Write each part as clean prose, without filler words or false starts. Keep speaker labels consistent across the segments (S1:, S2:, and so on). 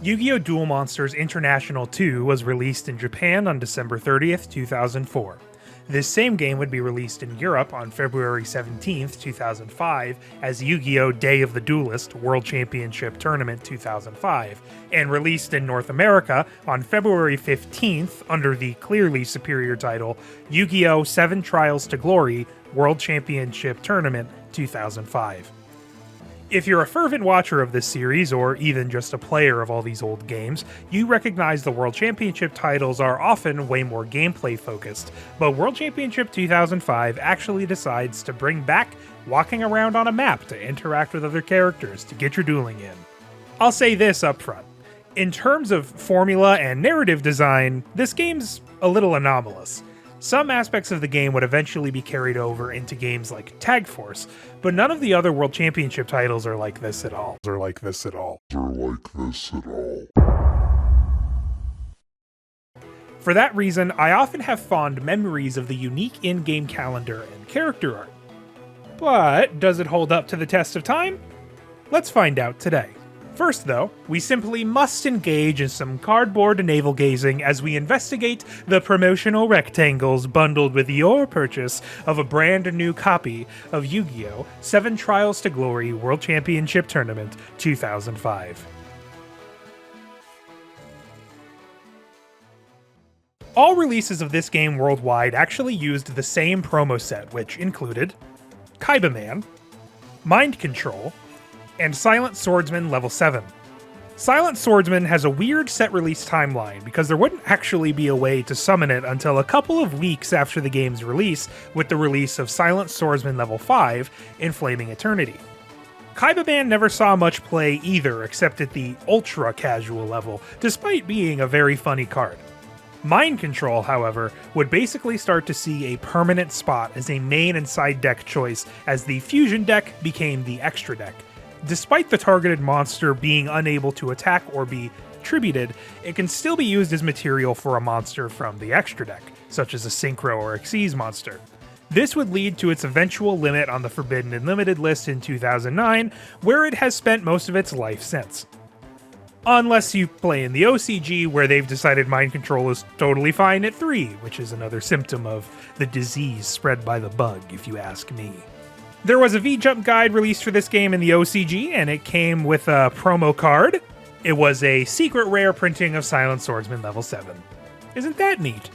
S1: Yu-Gi-Oh! Duel Monsters International 2 was released in Japan on December 30th, 2004. This same game would be released in Europe on February 17th, 2005 as Yu-Gi-Oh! Day of the Duelist World Championship Tournament 2005, and released in North America on February 15th under the clearly superior title Yu-Gi-Oh! 7 Trials to Glory World Championship Tournament 2005. If you're a fervent watcher of this series, or even just a player of all these old games, you recognize the World Championship titles are often way more gameplay focused, but World Championship 2005 actually decides to bring back walking around on a map to interact with other characters to get your dueling in. I'll say this up front. In terms of formula and narrative design, this game's a little anomalous. Some aspects of the game would eventually be carried over into games like Tag Force, but none of the other World Championship titles are like this at all. For that reason, I often have fond memories of the unique in-game calendar and character art. But does it hold up to the test of time? Let's find out today. First, though, we simply must engage in some cardboard navel-gazing as we investigate the promotional rectangles bundled with your purchase of a brand new copy of Yu-Gi-Oh! 7 Trials to Glory World Championship Tournament 2005. All releases of this game worldwide actually used the same promo set, which included Kaiba Man, Mind Control, and Silent Swordsman Level 7. Silent Swordsman has a weird set release timeline because there wouldn't actually be a way to summon it until a couple of weeks after the game's release with the release of Silent Swordsman Level 5 in Flaming Eternity. Kaiba Man never saw much play either except at the ultra casual level, despite being a very funny card. Mind Control, however, would basically start to see a permanent spot as a main and side deck choice as the fusion deck became the extra deck. Despite the targeted monster being unable to attack or be tributed, it can still be used as material for a monster from the extra deck, such as a Synchro or Xyz monster. This would lead to its eventual limit on the Forbidden and Limited list in 2009, where it has spent most of its life since. Unless you play in the OCG, where they've decided Mind Control is totally fine at 3, which is another symptom of the disease spread by the bug, if you ask me. There was a V-Jump guide released for this game in the OCG, and it came with a promo card. It was a secret rare printing of Silent Swordsman Level 7. Isn't that neat?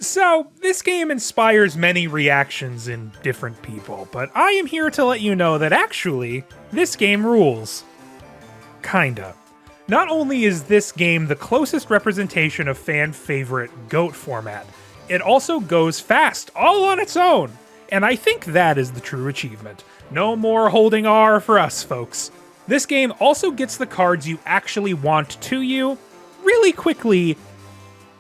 S1: So, this game inspires many reactions in different people, but I am here to let you know that actually, this game rules. Kinda. Not only is this game the closest representation of fan-favorite GOAT format, it also goes fast, all on its own, and I think that is the true achievement. No more holding R for us, folks. This game also gets the cards you actually want to you really quickly,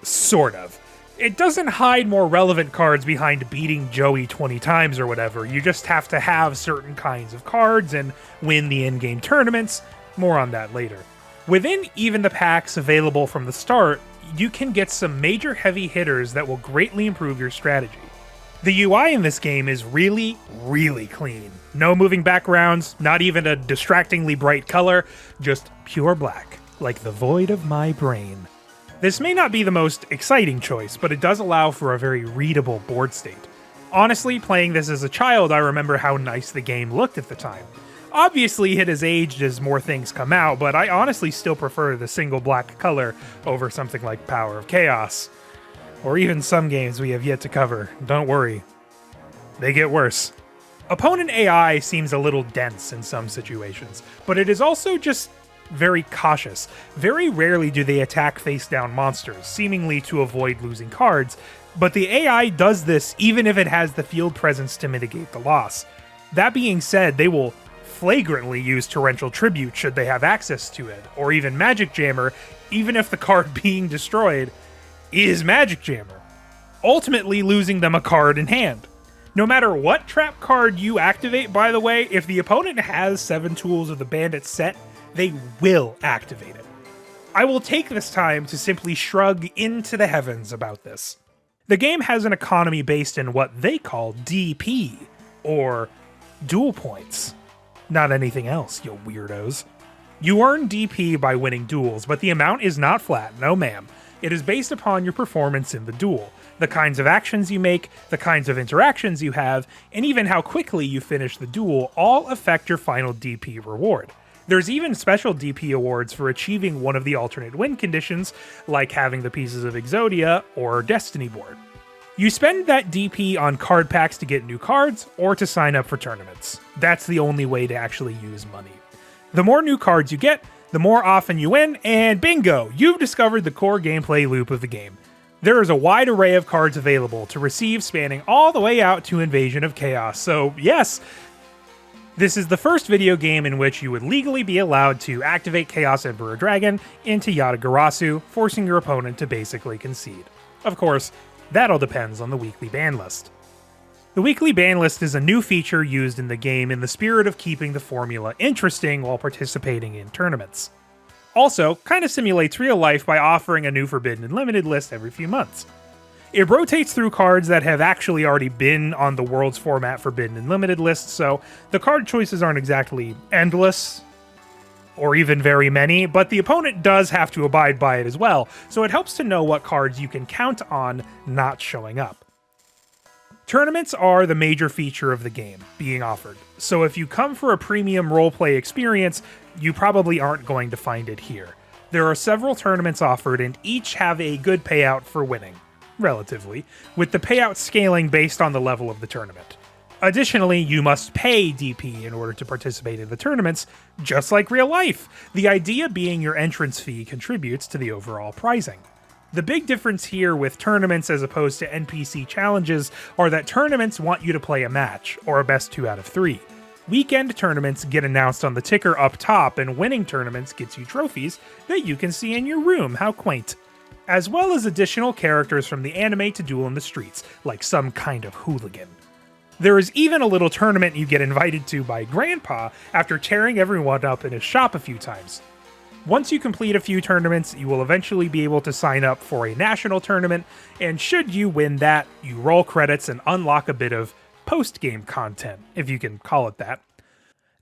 S1: sort of. It doesn't hide more relevant cards behind beating Joey 20 times or whatever, you just have to have certain kinds of cards and win the in-game tournaments. More on that later. Within even the packs available from the start, you can get some major heavy hitters that will greatly improve your strategy. The UI in this game is really, really clean. No moving backgrounds, not even a distractingly bright color, just pure black, like the void of my brain. This may not be the most exciting choice, but it does allow for a very readable board state. Honestly, playing this as a child, I remember how nice the game looked at the time. Obviously, it has aged as more things come out, but I honestly still prefer the single black color over something like Power of Chaos. Or even some games we have yet to cover. Don't worry. They get worse. Opponent AI seems a little dense in some situations, but it is also just very cautious. Very rarely do they attack face-down monsters, seemingly to avoid losing cards, but the AI does this even if it has the field presence to mitigate the loss. That being said, they will flagrantly use Torrential Tribute should they have access to it, or even Magic Jammer, even if the card being destroyed is Magic Jammer, ultimately losing them a card in hand. No matter what trap card you activate, by the way, if the opponent has 7 tools of the Bandit set, they will activate it. I will take this time to simply shrug into the heavens about this. The game has an economy based in what they call DP, or duel points. Not anything else, you weirdos. You earn DP by winning duels, but the amount is not flat, no ma'am. It is based upon your performance in the duel, the kinds of actions you make, the kinds of interactions you have, and even how quickly you finish the duel all affect your final DP reward. There's even special DP awards for achieving one of the alternate win conditions, like having the pieces of Exodia or Destiny board. You spend that DP on card packs to get new cards or to sign up for tournaments. That's the only way to actually use money. The more new cards you get, the more often you win, and bingo, you've discovered the core gameplay loop of the game. There is a wide array of cards available to receive, spanning all the way out to Invasion of Chaos, so yes, this is the first video game in which you would legally be allowed to activate Chaos Emperor Dragon into Yatagarasu, forcing your opponent to basically concede. Of course, that all depends on the weekly ban list. The weekly ban list is a new feature used in the game in the spirit of keeping the formula interesting while participating in tournaments. Also, kind of simulates real life by offering a new Forbidden and Limited list every few months. It rotates through cards that have actually already been on the World's format Forbidden and Limited list, so the card choices aren't exactly endless, or even very many, but the opponent does have to abide by it as well, so it helps to know what cards you can count on not showing up. Tournaments are the major feature of the game being offered, so if you come for a premium roleplay experience, you probably aren't going to find it here. There are several tournaments offered and each have a good payout for winning, relatively, with the payout scaling based on the level of the tournament. Additionally, you must pay DP in order to participate in the tournaments, just like real life, the idea being your entrance fee contributes to the overall pricing. The big difference here with tournaments as opposed to NPC challenges are that tournaments want you to play a match, or a best 2 out of 3. Weekend tournaments get announced on the ticker up top, and winning tournaments gets you trophies that you can see in your room, how quaint. As well as additional characters from the anime to duel in the streets, like some kind of hooligan. There is even a little tournament you get invited to by Grandpa after tearing everyone up in his shop a few times. Once you complete a few tournaments, you will eventually be able to sign up for a national tournament, and should you win that, you roll credits and unlock a bit of post-game content, if you can call it that.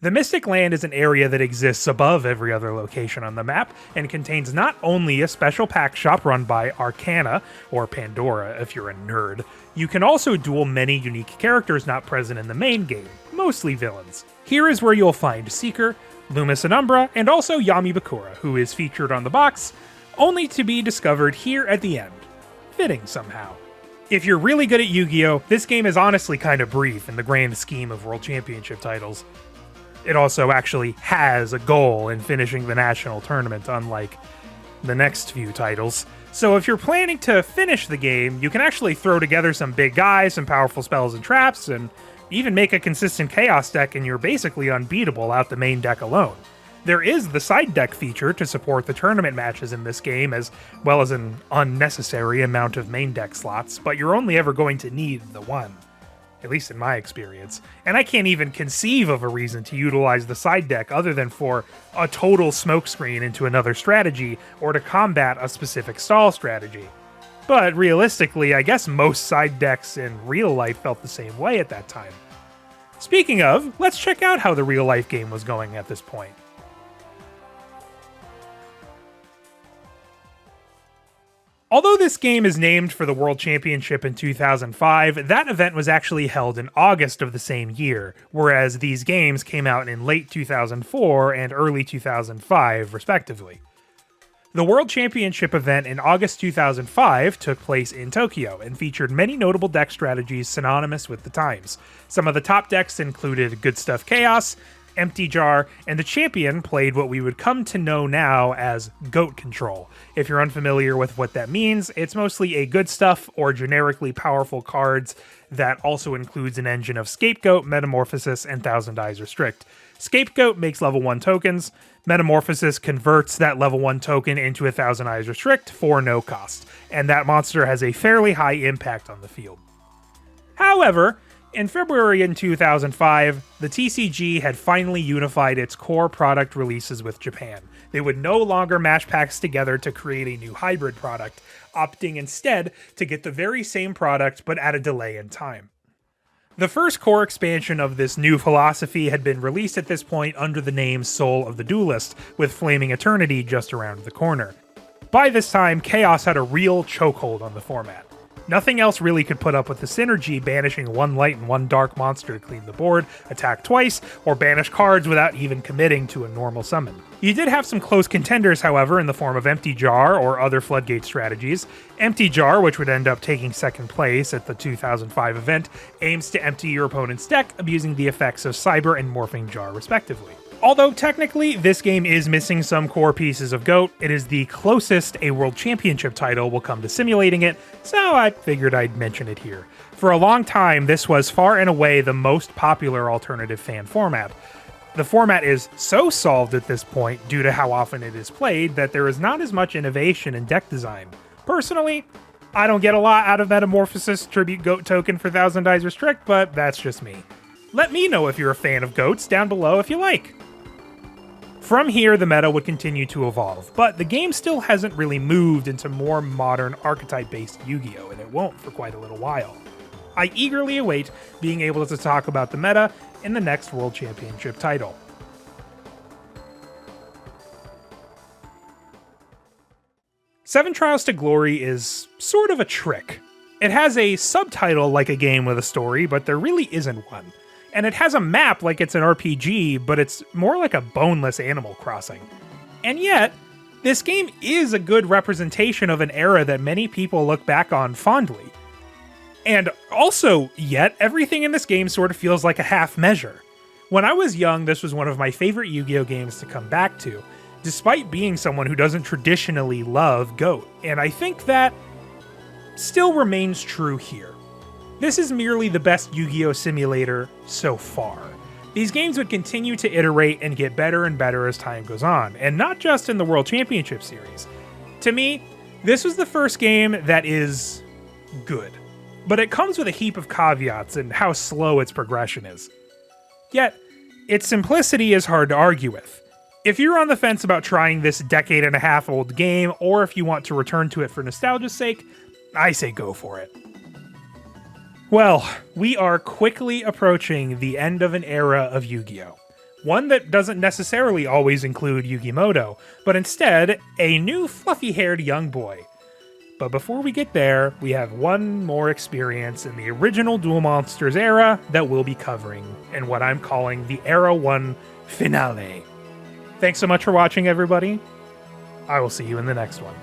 S1: The Mystic Land is an area that exists above every other location on the map, and contains not only a special pack shop run by Arcana, or Pandora if you're a nerd, you can also duel many unique characters not present in the main game, mostly villains. Here is where you'll find Seeker, Loomis and Umbra, and also Yami Bakura, who is featured on the box, only to be discovered here at the end. Fitting somehow. If you're really good at Yu-Gi-Oh!, this game is honestly kind of brief in the grand scheme of World Championship titles. It also actually has a goal in finishing the national tournament, unlike the next few titles. So if you're planning to finish the game, you can actually throw together some big guys, some powerful spells and traps, and even make a consistent Chaos deck, and you're basically unbeatable out the main deck alone. There is the side deck feature to support the tournament matches in this game, as well as an unnecessary amount of main deck slots, but you're only ever going to need the one. At least in my experience. And I can't even conceive of a reason to utilize the side deck other than for a total smokescreen into another strategy, or to combat a specific stall strategy. But realistically, I guess most side decks in real life felt the same way at that time. Speaking of, let's check out how the real life game was going at this point. Although this game is named for the World Championship in 2005, that event was actually held in August of the same year, whereas these games came out in late 2004 and early 2005, respectively. The World Championship event in August 2005 took place in Tokyo and featured many notable deck strategies synonymous with the times. Some of the top decks included Good Stuff Chaos, Empty Jar, and the champion played what we would come to know now as GOAT Control. If you're unfamiliar with what that means, it's mostly a good stuff or generically powerful cards that also includes an engine of Scapegoat, Metamorphosis, and Thousand Eyes Restrict. Scapegoat makes level 1 tokens, Metamorphosis converts that level 1 token into a Thousand Eyes Restrict for no cost, and that monster has a fairly high impact on the field. However, in February in 2005, the TCG had finally unified its core product releases with Japan. They would no longer mash packs together to create a new hybrid product, opting instead to get the very same product but at a delay in time. The first core expansion of this new philosophy had been released at this point under the name Soul of the Duelist, with Flaming Eternity just around the corner. By this time, Chaos had a real chokehold on the format. Nothing else really could put up with the synergy, banishing one light and one dark monster to clean the board, attack twice, or banish cards without even committing to a normal summon. You did have some close contenders, however, in the form of Empty Jar or other Floodgate strategies. Empty Jar, which would end up taking second place at the 2005 event, aims to empty your opponent's deck, abusing the effects of Cyber and Morphing Jar, respectively. Although technically, this game is missing some core pieces of GOAT, it is the closest a World Championship title will come to simulating it, so I figured I'd mention it here. For a long time, this was far and away the most popular alternative fan format. The format is so solved at this point due to how often it is played that there is not as much innovation in deck design. Personally, I don't get a lot out of Metamorphosis Tribute GOAT token for Thousand Eyes Restrict, but that's just me. Let me know if you're a fan of GOATs down below if you like. From here, the meta would continue to evolve, but the game still hasn't really moved into more modern archetype-based Yu-Gi-Oh!, and it won't for quite a little while. I eagerly await being able to talk about the meta in the next World Championship title. Seven Trials to Glory is sort of a trick. It has a subtitle like a game with a story, but there really isn't one. And it has a map like it's an RPG, but it's more like a boneless Animal Crossing. And yet, this game is a good representation of an era that many people look back on fondly. And also, yet, everything in this game sort of feels like a half measure. When I was young, this was one of my favorite Yu-Gi-Oh! Games to come back to, despite being someone who doesn't traditionally love GOAT. And I think that still remains true here. This is merely the best Yu-Gi-Oh! Simulator so far. These games would continue to iterate and get better and better as time goes on, and not just in the World Championship Series. To me, this was the first game that is good, but it comes with a heap of caveats in how slow its progression is. Yet, its simplicity is hard to argue with. If you're on the fence about trying this decade-and-a-half-old game, or if you want to return to it for nostalgia's sake, I say go for it. Well, we are quickly approaching the end of an era of Yu-Gi-Oh! One that doesn't necessarily always include Yugimoto, but instead, a new fluffy-haired young boy. But before we get there, we have one more experience in the original Duel Monsters era that we'll be covering, in what I'm calling the Era 1 Finale. Thanks so much for watching, everybody. I will see you in the next one.